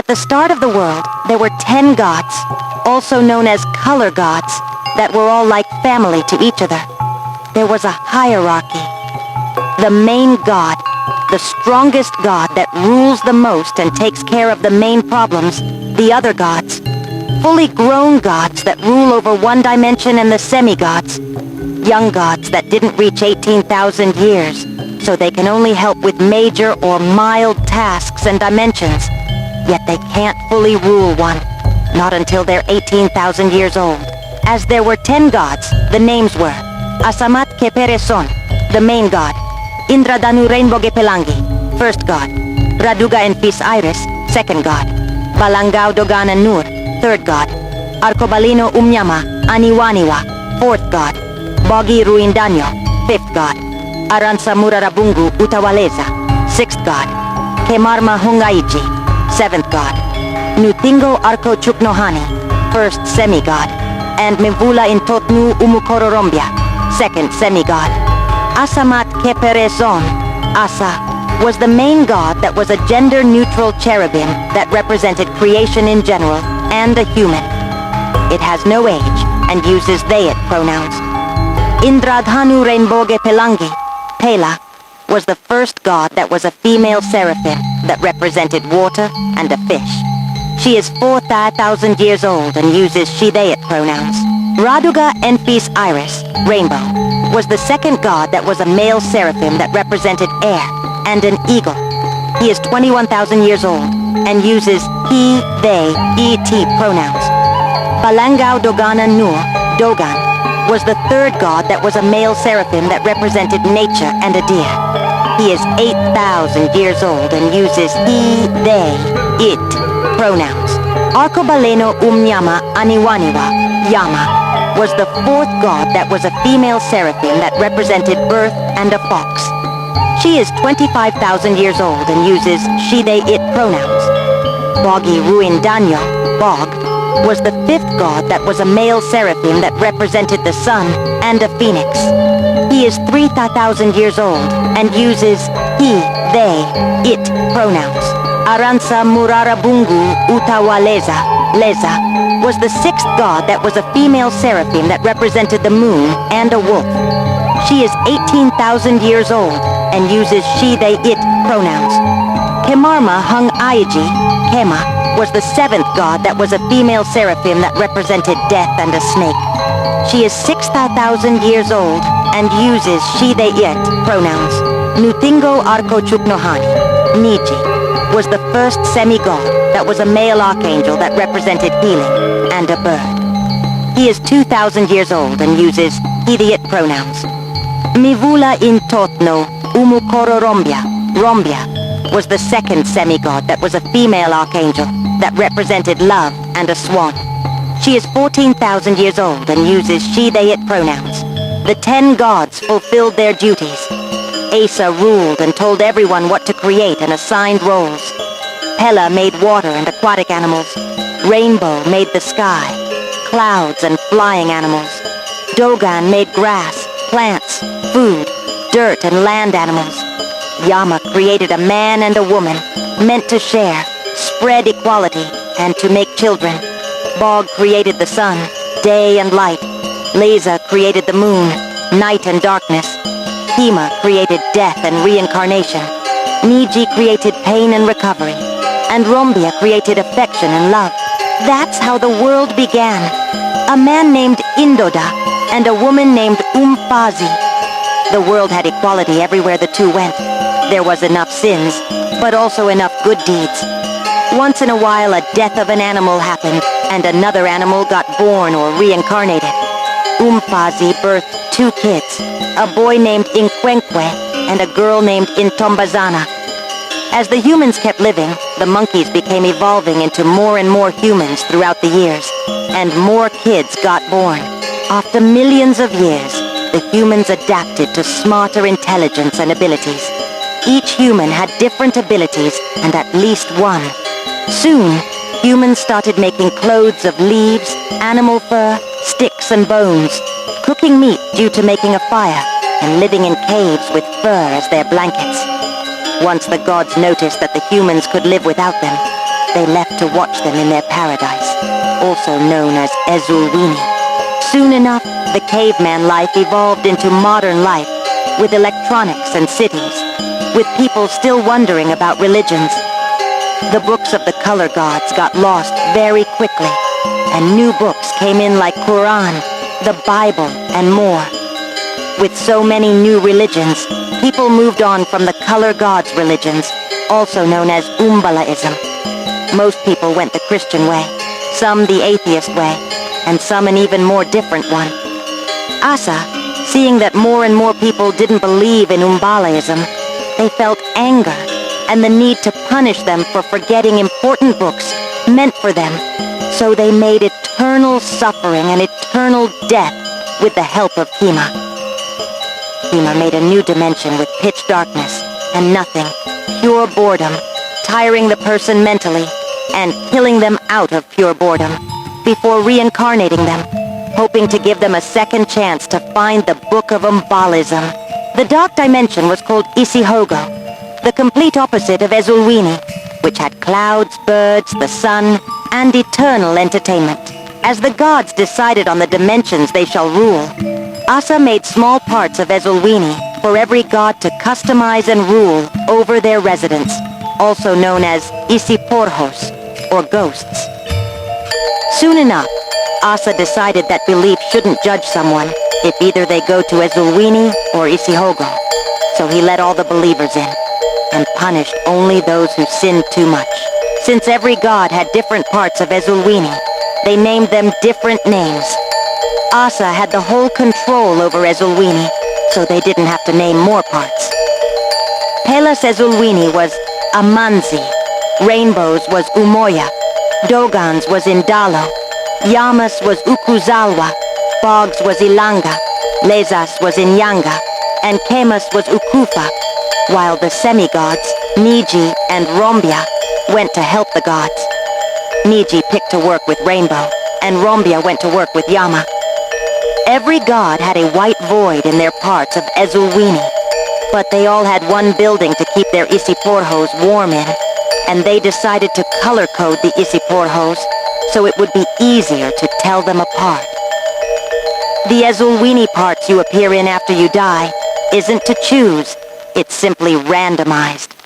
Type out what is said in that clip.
the start of the world, there were 10 gods, also known as color gods, that were all like family to each other. There was a hierarchy. The main god, the strongest god that rules the most and takes care of the main problems, the other gods. Fully grown gods that rule over one dimension and the semi-gods. Young gods that didn't reach 18,000 years, so they can only help with major or mild tasks and dimensions. Yet they can't fully rule one, not until they're 18,000 years old. As there were 10 gods, the names were Asamat Kepereson, the main god, Indradanu Rainbow Pelangi, first god, Raduga Enfis Iris, second god, Balangao Dogana Nur, third god, Arcobaleno Umnyama Aniwaniwa, fourth god, Bogi Ruindanyo, fifth god, Aransa Murarabungu Utawaleza, sixth god, Kemarma Hungaiji, seventh god, Nutingo Arco Chuknohani, first semi-god, and Mivula Intotnu Umukororombia, second semi-god. Asamat Keperezon, Asa, was the main god that was a gender-neutral cherubim that represented creation in general and a human. It has no age and uses they-it pronouns. Indradhanu Rainboge Pelangi, Pela, was the first god that was a female seraphim that represented water and a fish. She is 4,000 years old and uses she-they-it pronouns. Raduga Enfis Iris, Rainbow, was the second god that was a male seraphim that represented air and an eagle. He is 21,000 years old and uses he, they, et pronouns. Balangao Dogana Nur, Dogan, was the third god that was a male seraphim that represented nature and a deer. He is 8,000 years old and uses he, they, it pronouns. Arcobaleno Umnyama Aniwaniwa, Yama, was the fourth god that was a female seraphim that represented earth and a fox. She is 25,000 years old and uses she, they, it pronouns. Bogi Ruindanyo, Bog, was the fifth god that was a male seraphim that represented the sun and a phoenix. He is 3,000 years old and uses he, they, it pronouns. Aransa Murarabungu Utawaleza, Leza, was the sixth god that was a female seraphim that represented the moon and a wolf. She is 18,000 years old and uses she, they, it pronouns. Kemarma Hung Aiji, Kema, was the seventh god that was a female seraphim that represented death and a snake. She is 6,000 years old and uses she, they, it pronouns. Nutingo Arco Chuknohani, Niji, was the first semi-god that was a male archangel that represented healing and a bird. He is 2,000 years old and uses he, the, it pronouns. Mivula Intotno Umukororombia, Rombia, was the second semi-god that was a female archangel that represented love and a swan. She is 14,000 years old and uses she, they, it pronouns. The 10 gods fulfilled their duties. Asa ruled and told everyone what to create and assigned roles. Pella made water and aquatic animals. Rainbow made the sky, clouds and flying animals. Dogan made grass, plants, food, dirt and land animals. Yama created a man and a woman, meant to share, spread equality, and to make children. Bog created the sun, day and light. Leza created the moon, night and darkness. Hema created death and reincarnation. Niji created pain and recovery. And Rombia created affection and love. That's how the world began. A man named Indoda and a woman named Umfazi. The world had equality everywhere the two went. There was enough sins, but also enough good deeds. Once in a while, a death of an animal happened, and another animal got born or reincarnated. Umfazi birthed 2 kids, a boy named Inquenque and a girl named Intombazana. As the humans kept living, the monkeys became evolving into more and more humans throughout the years, and more kids got born. After millions of years, the humans adapted to smarter intelligence and abilities. Each human had different abilities and at least one. Soon, humans started making clothes of leaves, animal fur, sticks and bones, cooking meat due to making a fire, and living in caves with fur as their blankets. Once the gods noticed that the humans could live without them, they left to watch them in their paradise, also known as Ezulwini. Soon enough, the caveman life evolved into modern life, with electronics and cities, with people still wondering about religions. The books of the color gods got lost very quickly, and new books came in like Quran, the Bible, and more. With so many new religions, people moved on from the color gods' religions, also known as Umbalaism. Most people went the Christian way, some the atheist way, and some an even more different one. Asa, seeing that more and more people didn't believe in Umbalaism, they felt anger and the need to punish them for forgetting important books meant for them, so they made eternal suffering and eternal death with the help of Kima. Kima made a new dimension with pitch darkness and nothing, pure boredom, tiring the person mentally and killing them out of pure boredom before reincarnating them, hoping to give them a second chance to find the Book of Umbalism. The dark dimension was called Isihogo, the complete opposite of Ezulwini, which had clouds, birds, the sun, and eternal entertainment. As the gods decided on the dimensions they shall rule, Asa made small parts of Ezulwini for every god to customize and rule over their residents, also known as Isiporhos, or ghosts. Soon enough, Asa decided that belief shouldn't judge someone if either they go to Ezulwini or Isihogo, so he let all the believers in, and punished only those who sinned too much. Since every god had different parts of Ezulwini, they named them different names. Asa had the whole control over Ezulwini, so they didn't have to name more parts. Pelas Ezulwini was Amanzi, Rainbows was Umoya, Dogons was Indalo, Yamas was Ukuzalwa, Bogs was Ilanga, Lezas was Inyanga, and Kemas was Ukufa, while the semi-gods, Niji and Rombia, went to help the gods. Niji picked to work with Rainbow, and Rombia went to work with Yama. Every god had a white void in their parts of Ezulwini, but they all had one building to keep their Isiporhos warm in, and they decided to color-code the Isiporhos so it would be easier to tell them apart. The Ezulwini parts you appear in after you die isn't to choose, it's simply randomized.